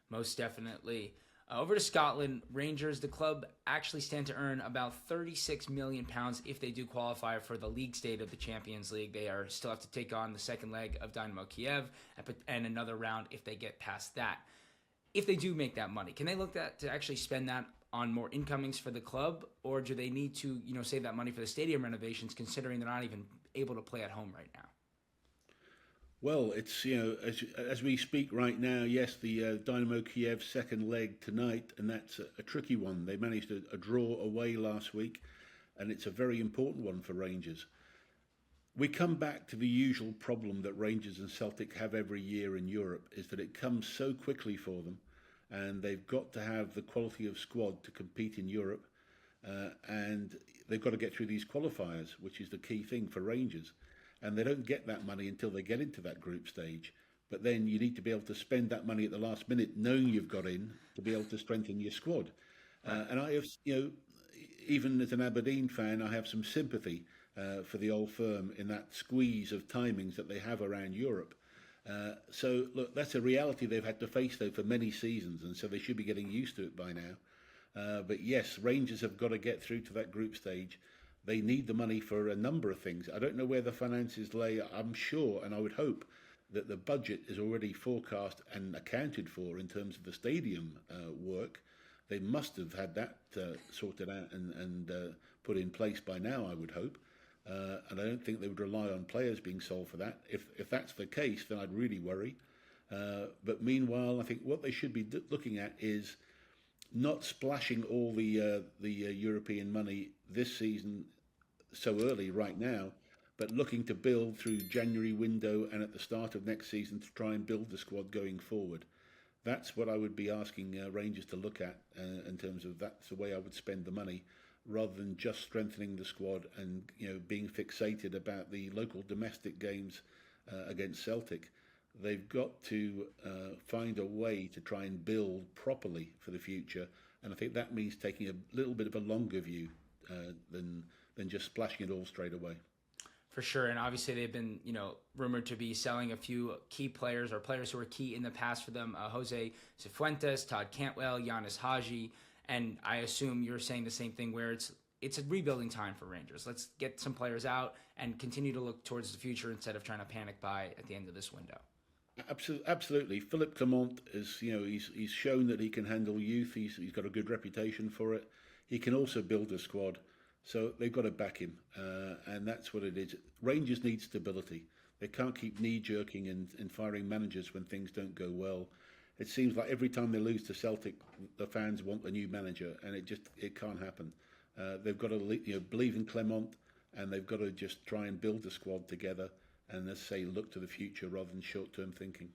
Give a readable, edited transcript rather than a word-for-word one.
Most definitely. Over to Scotland, Rangers, the club actually stand to earn about £36 million if they do qualify for the league state of the Champions League. They are still have to take on the second leg of Dynamo Kiev and another round if they get past that. If they do make that money, can they look to actually spend that on more incomings for the club, or do they need to save that money for the stadium renovations, considering they're not even able to play at home right now? Well, it's as we speak right now. Yes, the Dynamo Kiev second leg tonight, and that's a tricky one. They managed a draw away last week, and it's a very important one for Rangers. We come back to the usual problem that Rangers and Celtic have every year in Europe, is that it comes so quickly for them, and they've got to have the quality of squad to compete in Europe, and they've got to get through these qualifiers, which is the key thing for Rangers. And they don't get that money until they get into that group stage. But then you need to be able to spend that money at the last minute, knowing you've got in, to be able to strengthen your squad. Right. And I have, even as an Aberdeen fan, I have some sympathy for the old firm in that squeeze of timings that they have around Europe. So, look, that's a reality they've had to face, though, for many seasons, and so they should be getting used to it by now. But yes, Rangers have got to get through to that group stage. They need the money for a number of things. I don't know where the finances lay. I'm sure, and I would hope, that the budget is already forecast and accounted for in terms of the stadium work. They must have had that sorted out and put in place by now, I would hope. And I don't think they would rely on players being sold for that. If that's the case, then I'd really worry. But meanwhile, I think what they should be looking at is not splashing all the European money this season so early right now, but looking to build through January window and at the start of next season to try and build the squad going forward. That's what I would be asking Rangers to look at in terms of that's the way I would spend the money, rather than just strengthening the squad and being fixated about the local domestic games against Celtic. They've got to find a way to try and build properly for the future, and I think that means taking a little bit of a longer view than just splashing it all straight away. For sure, and obviously they've been, rumored to be selling a few key players or players who were key in the past for them. Jose Cifuentes, Todd Cantwell, Giannis Haji, and I assume you're saying the same thing where it's a rebuilding time for Rangers. Let's get some players out and continue to look towards the future instead of trying to panic buy at the end of this window. Absolutely. Philip Clement is, he's shown that he can handle youth. He's got a good reputation for it. He can also build a squad. So they've got to back him, and that's what it is. Rangers need stability. They can't keep knee-jerking and firing managers when things don't go well. It seems like every time they lose to Celtic, the fans want a new manager, and it can't happen. They've got to believe in Clement, and they've got to just try and build a squad together, and let's say look to the future rather than short-term thinking.